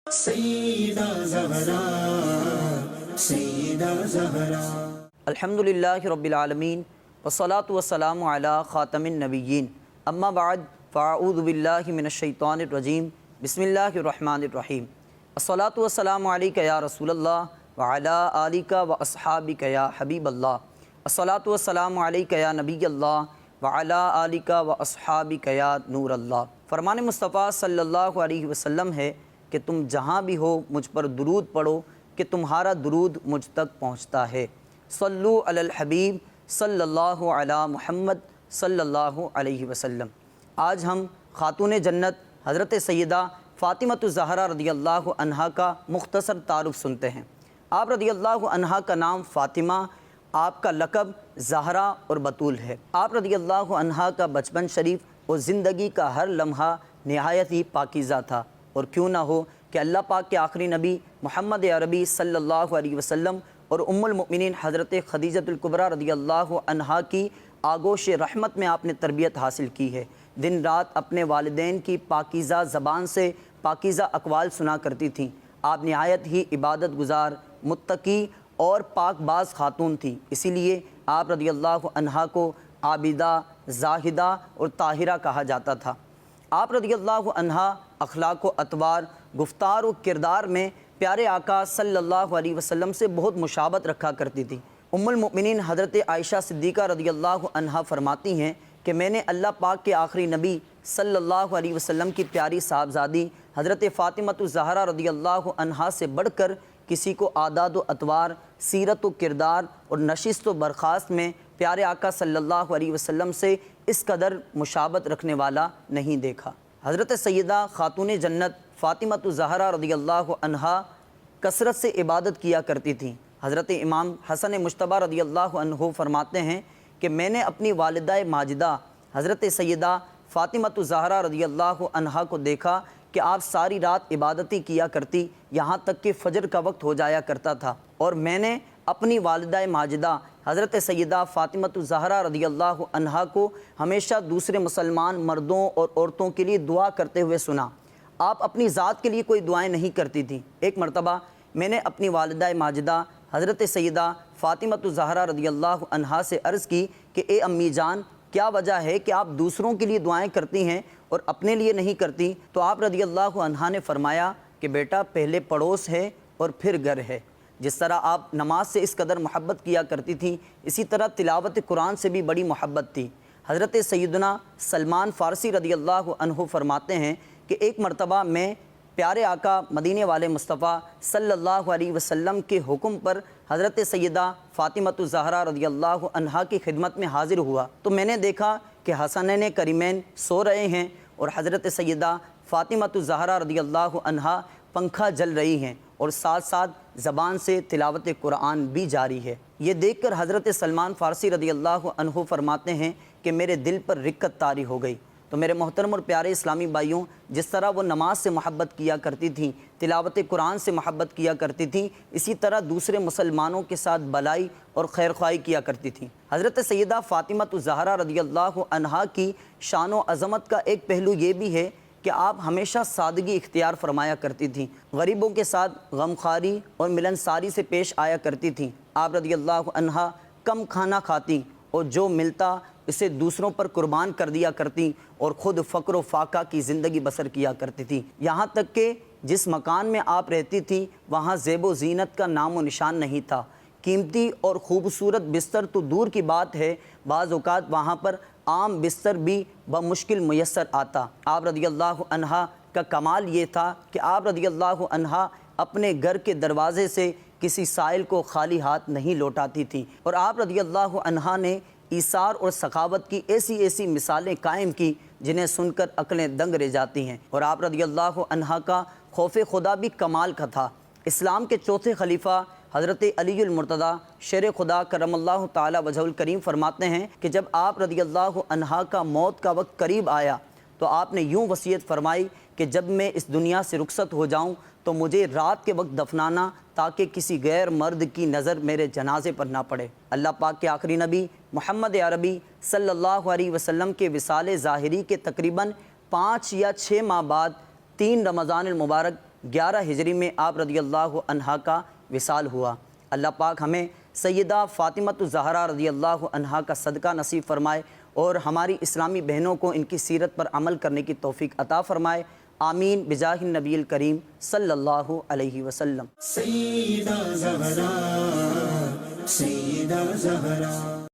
سیدہ زہرا، سیدہ زہرا۔ الحمدللہ رب العالمین والصلاة والسلام علی خاتم النبیین، اما بعد فاعوذ باللہ من الشیطان الرجیم، بسم اللہ الرحمن الرحیم۔ الصلاة والسلام علیک یا رسول اللہ وعلی آلک واصحابک یا حبیب اللہ۔ الصلاة والسلام علیک یا نبی اللہ وعلی آلک واصحابک یا نور اللہ۔ فرمان مصطفیٰ صلی اللہ علیہ وسلم ہے کہ تم جہاں بھی ہو مجھ پر درود پڑھو کہ تمہارا درود مجھ تک پہنچتا ہے۔ صلو علی الحبیب صلی اللہ علی محمد صلی اللہ علیہ وسلم۔ آج ہم خاتون جنت حضرت سیدہ فاطمۃ الزہرا رضی اللہ عنہا کا مختصر تعارف سنتے ہیں۔ آپ رضی اللہ عنہا کا نام فاطمہ، آپ کا لقب زہرا اور بطول ہے۔ آپ رضی اللہ عنہا کا بچپن شریف اور زندگی کا ہر لمحہ نہایت ہی پاکیزہ تھا، اور کیوں نہ ہو کہ اللہ پاک کے آخری نبی محمد عربی صلی اللہ علیہ وسلم اور ام المؤمنین حضرت خدیجۃ الکبریٰ رضی اللہ عنہا کی آغوش رحمت میں آپ نے تربیت حاصل کی ہے۔ دن رات اپنے والدین کی پاکیزہ زبان سے پاکیزہ اقوال سنا کرتی تھیں۔ آپ نہایت ہی عبادت گزار، متقی اور پاک باز خاتون تھیں، اسی لیے آپ رضی اللہ عنہا کو عابدہ، زاہدہ اور طاہرہ کہا جاتا تھا۔ آپ رضی اللہ عنہا اخلاق و اطوار، گفتار و کردار میں پیارے آقا صلی اللہ علیہ وسلم سے بہت مشابہت رکھا کرتی تھی۔ ام المؤمنین حضرت عائشہ صدیقہ رضی اللہ عنہا فرماتی ہیں کہ میں نے اللہ پاک کے آخری نبی صلی اللہ علیہ وسلم کی پیاری صاحبزادی حضرت فاطمۃ الزہرا رضی اللہ عنہا سے بڑھ کر کسی کو عادات و اطوار، سیرت و کردار اور نشست و برخاست میں پیارے آقا صلی اللہ علیہ وسلم سے اس قدر مشابہت رکھنے والا نہیں دیکھا۔ حضرت سیدہ خاتون جنت فاطمۃ الزہرا رضی اللہ عنہا کثرت سے عبادت کیا کرتی تھیں۔ حضرت امام حسن مجتبیٰ رضی اللہ عنہ فرماتے ہیں کہ میں نے اپنی والدہ ماجدہ حضرت سیدہ فاطمۃ الزہرا رضی اللہ عنہا کو دیکھا کہ آپ ساری رات عبادتی کیا کرتی، یہاں تک کہ فجر کا وقت ہو جایا کرتا تھا، اور میں نے اپنی والدہ ماجدہ حضرت سیدہ فاطمۃ الزہرا رضی اللہ عنہا کو ہمیشہ دوسرے مسلمان مردوں اور عورتوں کے لیے دعا کرتے ہوئے سنا۔ آپ اپنی ذات کے لیے کوئی دعائیں نہیں کرتی تھیں۔ ایک مرتبہ میں نے اپنی والدہ ماجدہ حضرت سیدہ فاطمۃ الزہرا رضی اللہ عنہا سے عرض کی کہ اے امی جان، کیا وجہ ہے کہ آپ دوسروں کے لیے دعائیں کرتی ہیں اور اپنے لیے نہیں کرتی؟ تو آپ رضی اللہ عنہا نے فرمایا کہ بیٹا، پہلے پڑوس ہے اور پھر گھر ہے۔ جس طرح آپ نماز سے اس قدر محبت کیا کرتی تھی، اسی طرح تلاوت قرآن سے بھی بڑی محبت تھی۔ حضرت سیدنا سلمان فارسی رضی اللہ عنہ فرماتے ہیں کہ ایک مرتبہ میں پیارے آقا مدینے والے مصطفیٰ صلی اللہ علیہ وسلم کے حکم پر حضرت سیدہ فاطمۃ الزہرا رضی اللہ عنہا کی خدمت میں حاضر ہوا، تو میں نے دیکھا کہ حسنین کریمین سو رہے ہیں اور حضرت سیدہ فاطمۃ الزہرا رضی اللہ عنہا پنکھا جل رہی ہیں، اور ساتھ ساتھ زبان سے تلاوت قرآن بھی جاری ہے۔ یہ دیکھ کر حضرت سلمان فارسی رضی اللہ عنہ فرماتے ہیں کہ میرے دل پر رقت طاری ہو گئی۔ تو میرے محترم اور پیارے اسلامی بھائیوں، جس طرح وہ نماز سے محبت کیا کرتی تھیں، تلاوت قرآن سے محبت کیا کرتی تھیں، اسی طرح دوسرے مسلمانوں کے ساتھ بلائی اور خیر خواہی کیا کرتی تھیں۔ حضرت سیدہ فاطمۃ الزہرا رضی اللہ عنہا کی شان و عظمت کا ایک پہلو یہ بھی ہے کہ آپ ہمیشہ سادگی اختیار فرمایا کرتی تھیں، غریبوں کے ساتھ غمخواری اور ملنساری سے پیش آیا کرتی تھیں۔ آپ رضی اللہ عنہا کم کھانا کھاتی اور جو ملتا اسے دوسروں پر قربان کر دیا کرتی، اور خود فقر و فاقہ کی زندگی بسر کیا کرتی تھی۔ یہاں تک کہ جس مکان میں آپ رہتی تھی وہاں زیب و زینت کا نام و نشان نہیں تھا۔ قیمتی اور خوبصورت بستر تو دور کی بات ہے، بعض اوقات وہاں پر عام بستر بھی بمشکل میسر آتا۔ آپ رضی اللہ عنہا کا کمال یہ تھا کہ آپ رضی اللہ عنہا اپنے گھر کے دروازے سے کسی سائل کو خالی ہاتھ نہیں لوٹاتی تھیں، اور آپ رضی اللہ عنہا نے ایثار اور سخاوت کی ایسی مثالیں قائم کی جنہیں سن کر عقلیں دنگ رہ جاتی ہیں۔ اور آپ رضی اللہ عنہا کا خوف خدا بھی کمال کا تھا۔ اسلام کے چوتھے خلیفہ حضرت علی المرتضیٰ شیر خدا کرم اللہ تعالی وجہ الکریم فرماتے ہیں کہ جب آپ رضی اللہ عنہا کا موت کا وقت قریب آیا تو آپ نے یوں وصیت فرمائی کہ جب میں اس دنیا سے رخصت ہو جاؤں تو مجھے رات کے وقت دفنانا تاکہ کسی غیر مرد کی نظر میرے جنازے پر نہ پڑے۔ اللہ پاک کے آخری نبی محمد عربی صلی اللہ علیہ وسلم کے وصال ظاہری کے تقریباً 5 یا 6 ماہ بعد 3 رمضان المبارک 11 ہجری میں آپ رضی اللہ عنہا کا وصال ہوا۔ اللہ پاک ہمیں سیدہ فاطمۃ الزہرا رضی اللہ عنہا کا صدقہ نصیب فرمائے اور ہماری اسلامی بہنوں کو ان کی سیرت پر عمل کرنے کی توفیق عطا فرمائے۔ آمین بجاہ النبی الکریم صلی اللہ علیہ وسلم۔ سیدہ زہرا، سیدہ زہرا۔